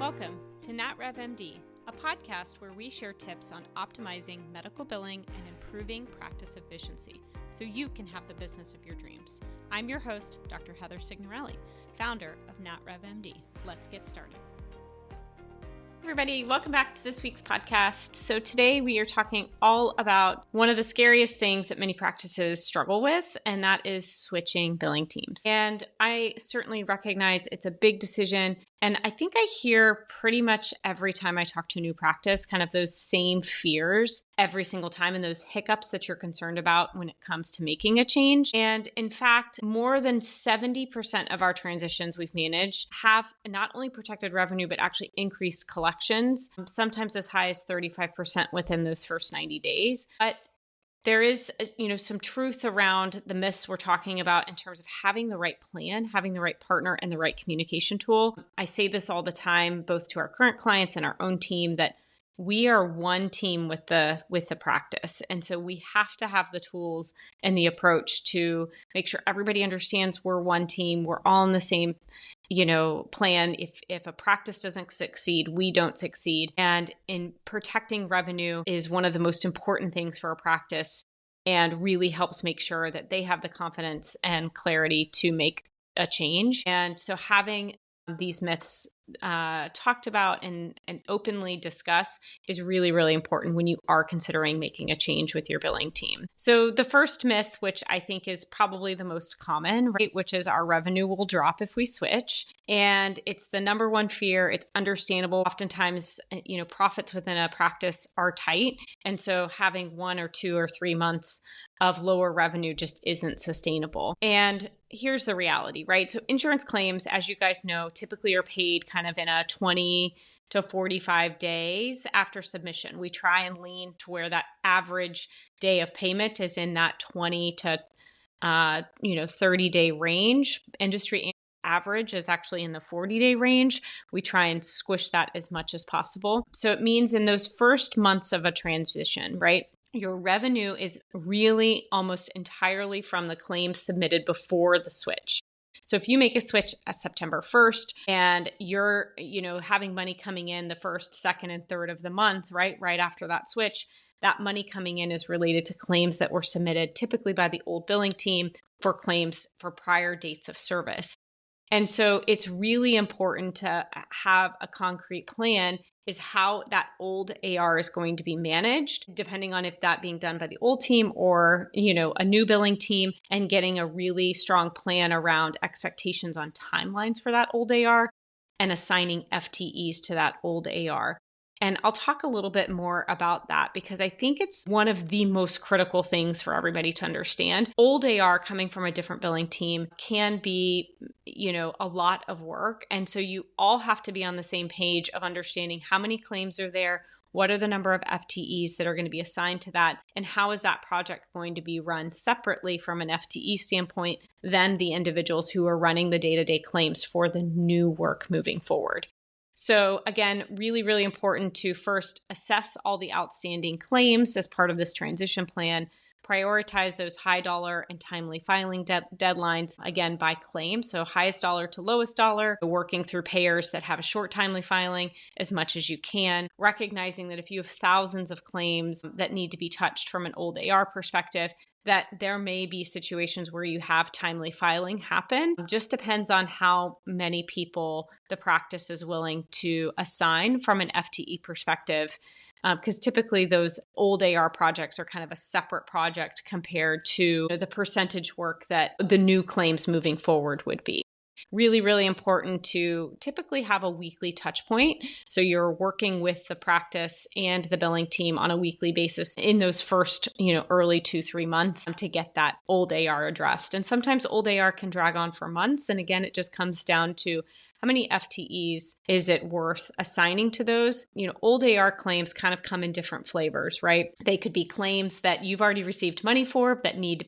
Welcome to NatRevMD, a podcast where we share tips on optimizing medical billing and improving practice efficiency so you can have the business of your dreams. I'm your host, Dr. Heather Signorelli, founder of NatRevMD. Let's get started. Everybody, welcome back to this week's podcast. So today we are talking all about one of the scariest things that many practices struggle with, and that is switching billing teams. And I certainly recognize it's a big decision. And I think I hear pretty much every time I talk to a new practice, kind of those same fears every single time and those hiccups that you're concerned about when it comes to making a change. And in fact, more than 70% of our transitions we've managed have not only protected revenue, but actually increased collections, sometimes as high as 35% within those first 90 days. But there is, some truth around the myths we're talking about in terms of having the right plan, having the right partner, and the right communication tool. I say this all the time, both to our current clients and our own team, that we are one team with the practice. And so we have to have the tools and the approach to make sure everybody understands we're one team, we're all in the same plan. If a practice doesn't succeed, we don't succeed. And in protecting revenue is one of the most important things for a practice and really helps make sure that they have the confidence and clarity to make a change. And so having these myths talked about and openly discussed is really, really important when you are considering making a change with your billing team. So the first myth, which I think is probably the most common, right, which is our revenue will drop if we switch. And it's the number one fear. It's understandable. Oftentimes, profits within a practice are tight. And so having 1 or 2 or 3 months of lower revenue just isn't sustainable. And here's the reality, right? So insurance claims, as you guys know, typically are paid kind of in a 20 to 45 days after submission. We try and lean to where that average day of payment is in that 20 to 30-day range. Industry average is actually in the 40-day range. We try and squish that as much as possible. So it means in those first months of a transition, right, your revenue is really almost entirely from the claims submitted before the switch. So if you make a switch at September 1st and you're, having money coming in the 1st, 2nd, and 3rd of the month, right after that switch, that money coming in is related to claims that were submitted typically by the old billing team for claims for prior dates of service. And so it's really important to have a concrete plan is how that old AR is going to be managed, depending on if that being done by the old team or, a new billing team, and getting a really strong plan around expectations on timelines for that old AR and assigning FTEs to that old AR. And I'll talk a little bit more about that because I think it's one of the most critical things for everybody to understand. Old AR coming from a different billing team can be, a lot of work. And so you all have to be on the same page of understanding how many claims are there, what are the number of FTEs that are going to be assigned to that, and how is that project going to be run separately from an FTE standpoint than the individuals who are running the day-to-day claims for the new work moving forward. So again, really, really important to first assess all the outstanding claims as part of this transition plan, prioritize those high dollar and timely filing deadlines, again, by claim. So highest dollar to lowest dollar, working through payers that have a short timely filing as much as you can, recognizing that if you have thousands of claims that need to be touched from an old AR perspective, that there may be situations where you have timely filing happen. It just depends on how many people the practice is willing to assign from an FTE perspective, because typically those old AR projects are kind of a separate project compared to the percentage work that the new claims moving forward would be. Really, really important to typically have a weekly touch point. So you're working with the practice and the billing team on a weekly basis in those first, early 2-3 months to get that old AR addressed. And sometimes old AR can drag on for months. And again, it just comes down to how many FTEs is it worth assigning to those? Old AR claims kind of come in different flavors, right? They could be claims that you've already received money for that need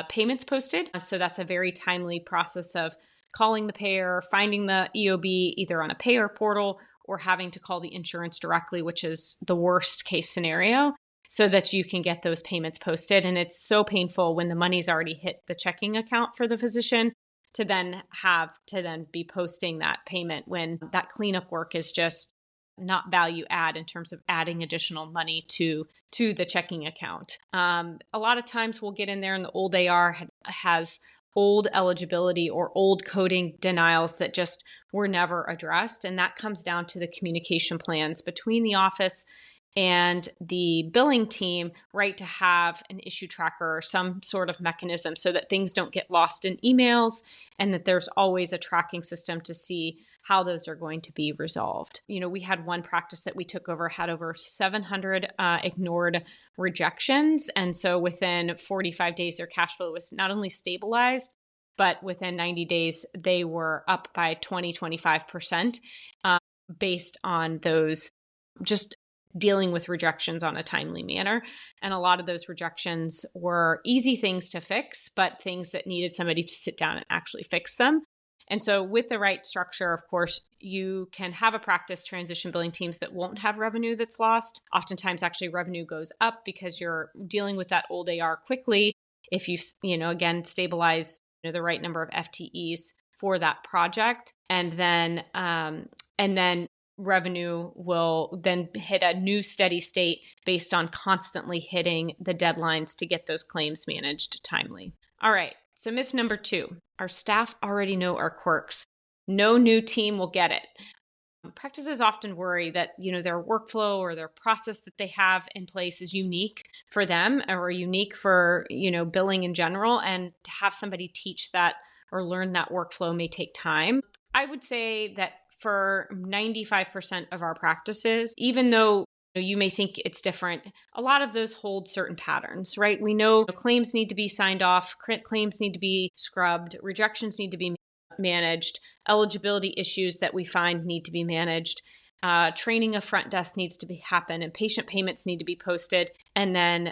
payments posted. So that's a very timely process of calling the payer, finding the EOB either on a payer portal or having to call the insurance directly, which is the worst case scenario, so that you can get those payments posted. And it's so painful when the money's already hit the checking account for the physician to then be posting that payment when that cleanup work is just not value add in terms of adding additional money to the checking account. A lot of times we'll get in there and the old AR has old eligibility or old coding denials that just were never addressed. And that comes down to the communication plans between the office and the billing team, right, to have an issue tracker or some sort of mechanism so that things don't get lost in emails and that there's always a tracking system to see how those are going to be resolved. We had one practice that we took over, had over 700 ignored rejections. And so within 45 days, their cash flow was not only stabilized, but within 90 days, they were up by 25% based on those just dealing with rejections on a timely manner. And a lot of those rejections were easy things to fix, but things that needed somebody to sit down and actually fix them. And so with the right structure, of course, you can have a practice transition billing teams that won't have revenue that's lost. Oftentimes, actually, revenue goes up because you're dealing with that old AR quickly. If you again, stabilize the right number of FTEs for that project, and then revenue will then hit a new steady state based on constantly hitting the deadlines to get those claims managed timely. All right. So myth number 2, our staff already know our quirks. No new team will get it. Practices often worry that, their workflow or their process that they have in place is unique for them or unique for, billing in general. And to have somebody teach that or learn that workflow may take time. I would say that for 95% of our practices, even though you may think it's different, a lot of those hold certain patterns, right? We know claims need to be signed off, claims need to be scrubbed, rejections need to be managed, eligibility issues that we find need to be managed, training of front desk needs to happen, and patient payments need to be posted, and then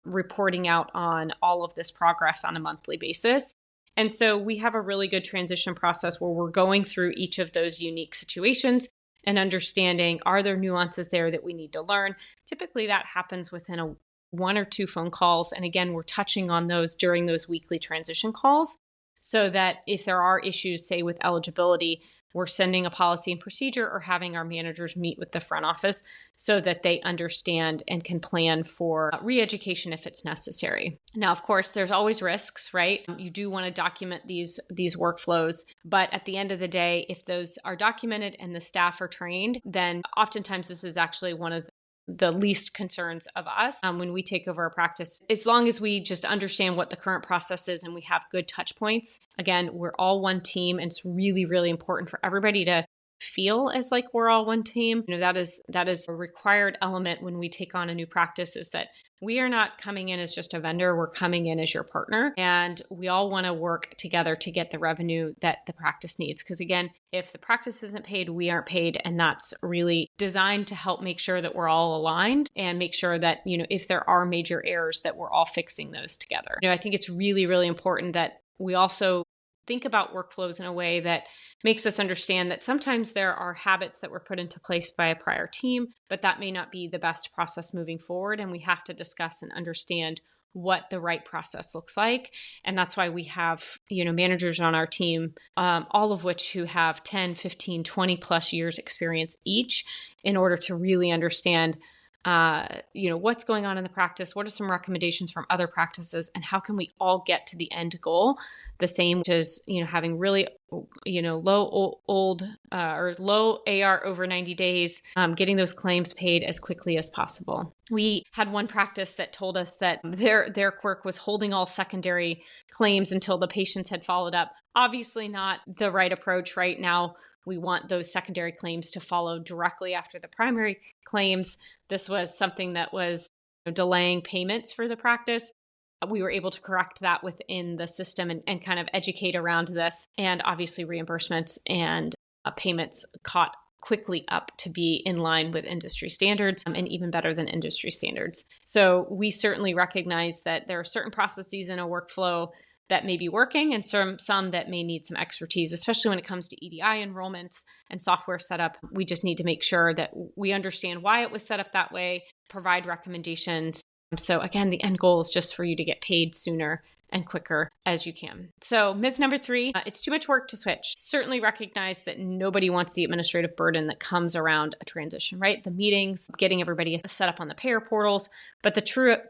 reporting out on all of this progress on a monthly basis. And so we have a really good transition process where we're going through each of those unique situations and understanding, are there nuances there that we need to learn? Typically that happens within 1 or 2 phone calls. And again, we're touching on those during those weekly transition calls so that if there are issues, say with eligibility, we're sending a policy and procedure or having our managers meet with the front office so that they understand and can plan for re-education if it's necessary. Now, of course, there's always risks, right? You do want to document these workflows, but at the end of the day, if those are documented and the staff are trained, then oftentimes this is actually one of the least concerns of us when we take over a practice, as long as we just understand what the current process is and we have good touch points. Again, we're all one team, and it's really, really important for everybody to feel as like we're all one team. That is a required element when we take on a new practice, is that we are not coming in as just a vendor. We're coming in as your partner, and we all want to work together to get the revenue that the practice needs. Because again, if the practice isn't paid, we aren't paid. And that's really designed to help make sure that we're all aligned and make sure that, if there are major errors, that we're all fixing those together. I think it's really, really important that we also think about workflows in a way that makes us understand that sometimes there are habits that were put into place by a prior team, but that may not be the best process moving forward. And we have to discuss and understand what the right process looks like. And that's why we have, managers on our team, all of which who have 10, 15, 20 plus years experience each, in order to really understand what's going on in the practice, what are some recommendations from other practices, and how can we all get to the end goal the same, which is, having really, low AR over 90 days, getting those claims paid as quickly as possible. We had one practice that told us that their quirk was holding all secondary claims until the patients had followed up. Obviously not the right approach right now. We want those secondary claims to follow directly after the primary claims. This was something that was delaying payments for the practice. We were able to correct that within the system and kind of educate around this. And obviously reimbursements and payments caught quickly up to be in line with industry standards and even better than industry standards. So we certainly recognize that there are certain processes in a workflow that may be working and some that may need some expertise, especially when it comes to EDI enrollments and software setup. We just need to make sure that we understand why it was set up that way, provide recommendations. So again, the end goal is just for you to get paid sooner and quicker as you can. So myth number 3, it's too much work to switch. Certainly recognize that nobody wants the administrative burden that comes around a transition, right? The meetings, getting everybody set up on the payer portals. But the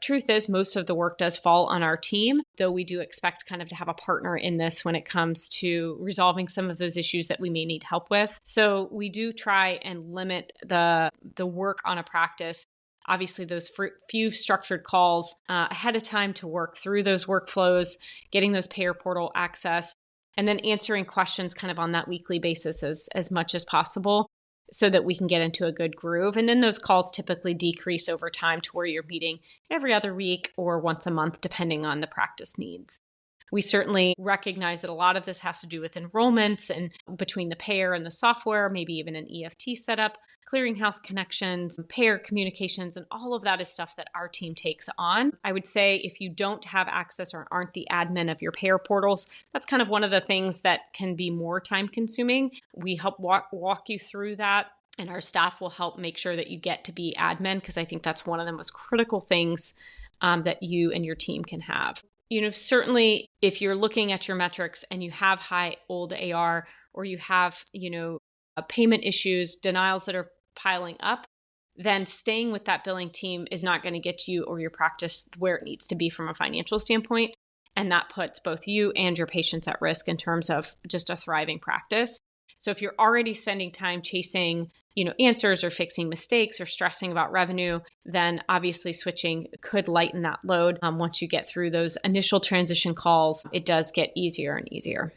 truth is most of the work does fall on our team, though we do expect kind of to have a partner in this when it comes to resolving some of those issues that we may need help with. So we do try and limit the work on a practice. Obviously, those few structured calls ahead of time to work through those workflows, getting those payer portal access, and then answering questions kind of on that weekly basis as much as possible so that we can get into a good groove. And then those calls typically decrease over time to where you're meeting every other week or once a month, depending on the practice needs. We certainly recognize that a lot of this has to do with enrollments and between the payer and the software, maybe even an EFT setup, clearinghouse connections, payer communications, and all of that is stuff that our team takes on. I would say if you don't have access or aren't the admin of your payer portals, that's kind of one of the things that can be more time consuming. We help walk you through that. And our staff will help make sure that you get to be admin, because I think that's one of the most critical things that you and your team can have. Certainly if you're looking at your metrics and you have high old AR or you have, payment issues, denials that are piling up, then staying with that billing team is not going to get you or your practice where it needs to be from a financial standpoint. And that puts both you and your patients at risk in terms of just a thriving practice. So if you're already spending time chasing, answers or fixing mistakes or stressing about revenue, then obviously switching could lighten that load. Once you get through those initial transition calls, it does get easier and easier.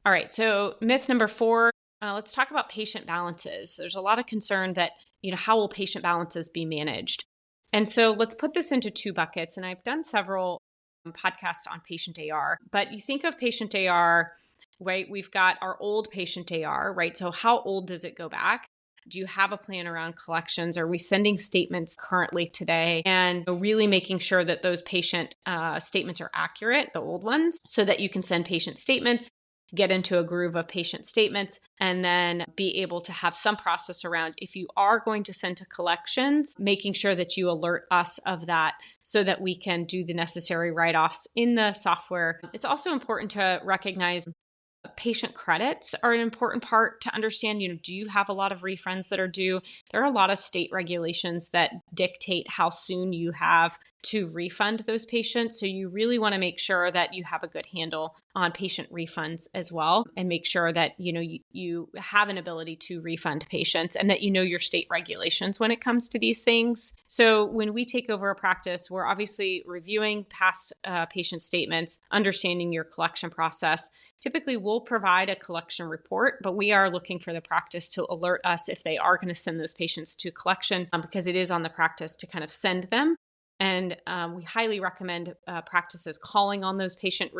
All right. So myth number 4, let's talk about patient balances. There's a lot of concern that, how will patient balances be managed? And so let's put this into 2 buckets. And I've done several podcasts on patient AR, but you think of patient AR, right? We've got our old patient AR, right? So how old does it go back? Do you have a plan around collections? Are we sending statements currently today? And really making sure that those patient statements are accurate, the old ones, so that you can send patient statements, get into a groove of patient statements, and then be able to have some process around if you are going to send to collections, making sure that you alert us of that so that we can do the necessary write-offs in the software. It's also important to recognize patient credits are an important part to understand. Do you have a lot of refunds that are due? There are a lot of state regulations that dictate how soon you have to refund those patients. So you really want to make sure that you have a good handle on patient refunds as well, and make sure that, you have an ability to refund patients and that your state regulations when it comes to these things. So when we take over a practice, we're obviously reviewing past patient statements, understanding your collection process. Typically, we'll provide a collection report, but we are looking for the practice to alert us if they are going to send those patients to collection, because it is on the practice to kind of send them. And we highly recommend practices calling on those patient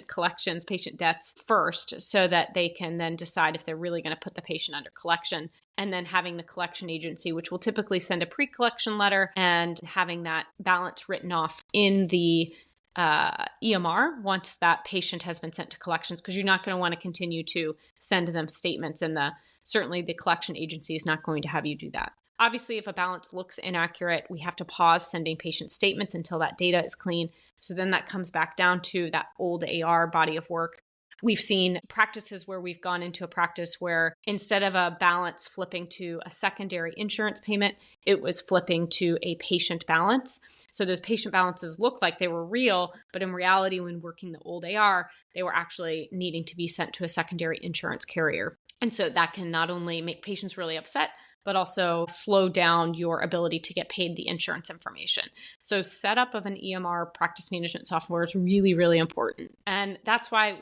collections, patient debts first, so that they can then decide if they're really going to put the patient under collection. And then having the collection agency, which will typically send a pre-collection letter, and having that balance written off in the EMR once that patient has been sent to collections, because you're not going to want to continue to send them statements, and certainly the collection agency is not going to have you do that. Obviously, if a balance looks inaccurate, we have to pause sending patient statements until that data is clean. So then that comes back down to that old AR body of work. We've seen practices where we've gone into a practice where instead of a balance flipping to a secondary insurance payment, it was flipping to a patient balance. So those patient balances look like they were real, but in reality, when working the old AR, they were actually needing to be sent to a secondary insurance carrier. And so that can not only make patients really upset, but also slow down your ability to get paid the insurance information. So setup of an EMR practice management software is really, really important. And that's why,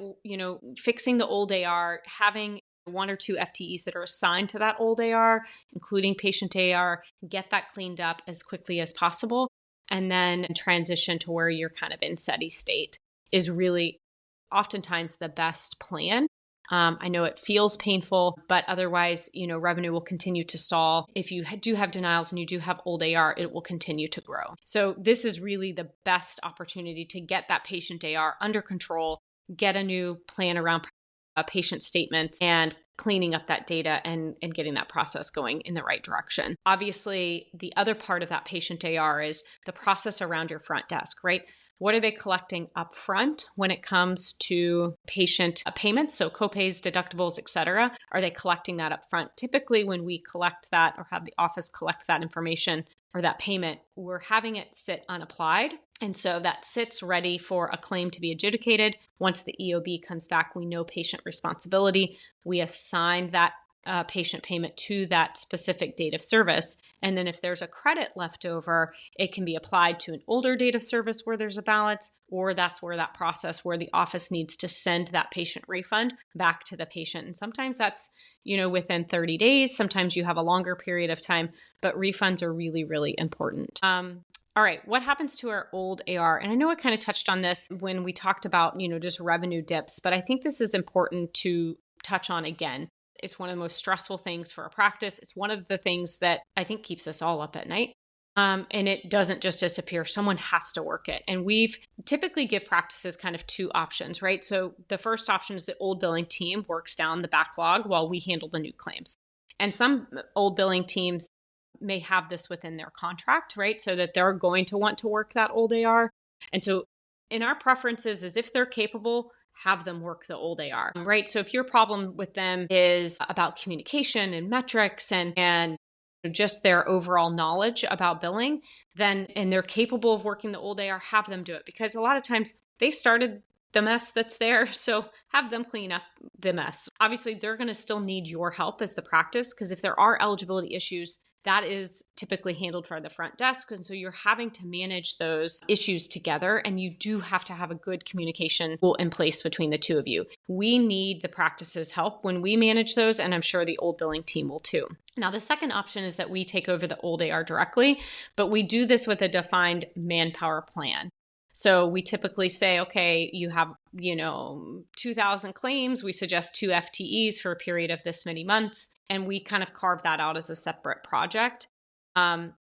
fixing the old AR, having 1 or 2 FTEs that are assigned to that old AR, including patient AR, get that cleaned up as quickly as possible, and then transition to where you're kind of in steady state is really oftentimes the best plan. I know it feels painful, but otherwise, revenue will continue to stall. If you do have denials and you do have old AR, it will continue to grow. So this is really the best opportunity to get that patient AR under control, get a new plan around patient statements, and cleaning up that data and getting that process going in the right direction. Obviously, the other part of that patient AR is the process around your front desk, right? What are they collecting upfront when it comes to patient payments? So copays, deductibles, et cetera. Are they collecting that upfront? Typically, when we collect that or have the office collect that information or that payment, we're having it sit unapplied. And so that sits ready for a claim to be adjudicated. Once the EOB comes back, we know patient responsibility. We assign that patient payment to that specific date of service. And then if there's a credit left over, it can be applied to an older date of service where there's a balance, or that's where that process where the office needs to send that patient refund back to the patient. And sometimes that's, within 30 days. Sometimes you have a longer period of time, but refunds are really, really important. All right, what happens to our old AR? And I know I kind of touched on this when we talked about, just revenue dips, but I think this is important to touch on again. It's one of the most stressful things for a practice. It's one of the things that I think keeps us all up at night. And it doesn't just disappear. Someone has to work it. And we've typically give practices kind of two options, right? So the first option is the old billing team works down the backlog while we handle the new claims. And some old billing teams may have this within their contract, right? So that they're going to want to work that old AR. And so in our preferences is if they're capable, have them work the old AR, right? So if your problem with them is about communication and metrics and just their overall knowledge about billing, then, and they're capable of working the old AR, have them do it. Because a lot of times they started the mess that's there. So have them clean up the mess. Obviously, they're going to still need your help as the practice, because if there are eligibility issues, that is typically handled by the front desk. And so you're having to manage those issues together, and you do have to have a good communication tool in place between the two of you. We need the practice's help when we manage those, and I'm sure the old billing team will too. Now, the second option is that we take over the old AR directly, but we do this with a defined manpower plan. So we typically say, okay, you have, 2,000 claims. We suggest 2 FTEs for a period of this many months. And we kind of carve that out as a separate project. And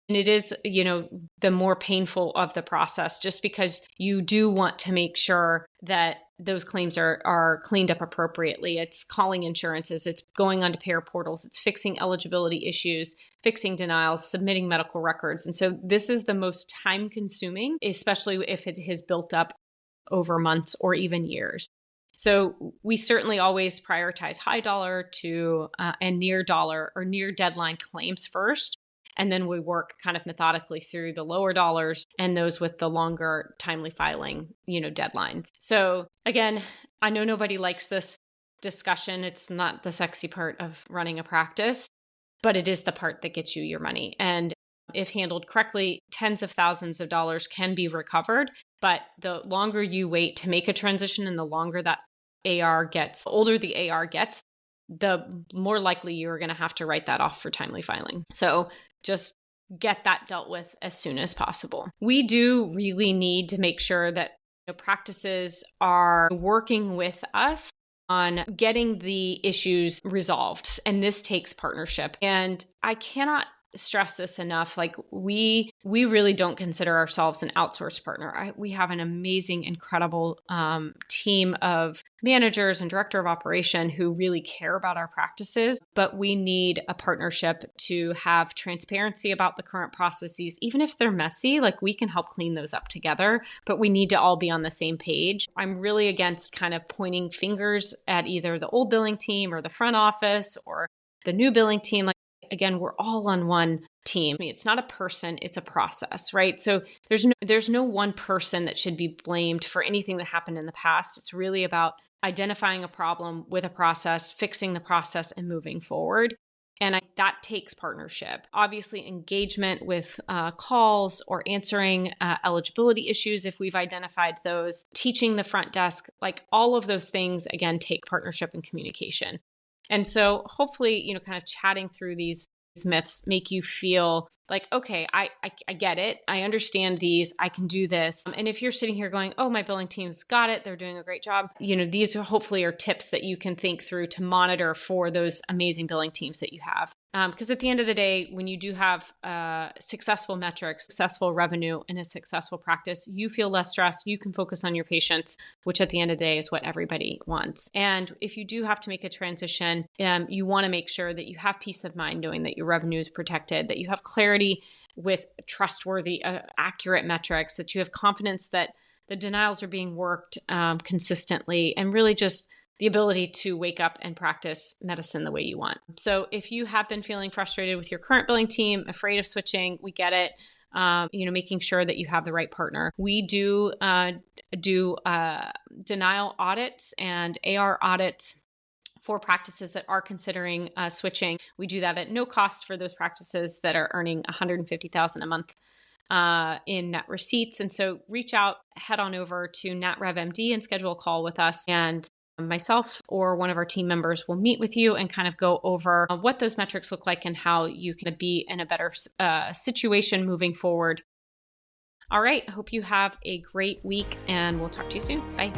it is, the more painful of the process, just because you do want to make sure that those claims are cleaned up appropriately. It's calling insurances, it's going onto payer portals, it's fixing eligibility issues, fixing denials, submitting medical records. And so this is the most time consuming, especially if it has built up over months or even years. So we certainly always prioritize high dollar to and near dollar or near deadline claims first. And then we work kind of methodically through the lower dollars and those with the longer timely filing, deadlines. So again, I know nobody likes this discussion. It's not the sexy part of running a practice, but it is the part that gets you your money. And if handled correctly, tens of thousands of dollars can be recovered. But the longer you wait to make a transition and the longer that AR gets, the older the AR gets, the more likely you're going to have to write that off for timely filing. So just get that dealt with as soon as possible. We do really need to make sure that practices are working with us on getting the issues resolved. And this takes partnership. And I cannot stress this enough. Like we really don't consider ourselves an outsourced partner. We have an amazing, incredible team of managers and director of operation who really care about our practices, but we need a partnership to have transparency about the current processes. Even if they're messy, like we can help clean those up together, but we need to all be on the same page. I'm really against kind of pointing fingers at either the old billing team or the front office or the new billing team. Like, again, we're all on one team. I mean, it's not a person, it's a process, right? So there's no one person that should be blamed for anything that happened in the past. It's really about identifying a problem with a process, fixing the process, and moving forward. And that takes partnership. Obviously, engagement with calls or answering eligibility issues if we've identified those, teaching the front desk, like all of those things, again, take partnership and communication. And so hopefully, kind of chatting through these myths make you feel like, okay, I get it. I understand these. I can do this. And if you're sitting here going, oh, my billing team's got it, they're doing a great job. These hopefully are tips that you can think through to monitor for those amazing billing teams that you have. Because at the end of the day, when you do have successful metrics, successful revenue, and a successful practice, you feel less stressed. You can focus on your patients, which at the end of the day is what everybody wants. And if you do have to make a transition, you want to make sure that you have peace of mind knowing that your revenue is protected, that you have clarity with trustworthy, accurate metrics, that you have confidence that the denials are being worked consistently, and really just the ability to wake up and practice medicine the way you want. So if you have been feeling frustrated with your current billing team, afraid of switching, we get it. Making sure that you have the right partner. We do denial audits and AR audits for practices that are considering switching. We do that at no cost for those practices that are earning $150,000 a month in net receipts. And so reach out, head on over to NatRevMD and schedule a call with us. And myself or one of our team members will meet with you and kind of go over what those metrics look like and how you can be in a better situation moving forward. All right. Hope you have a great week, and we'll talk to you soon. Bye.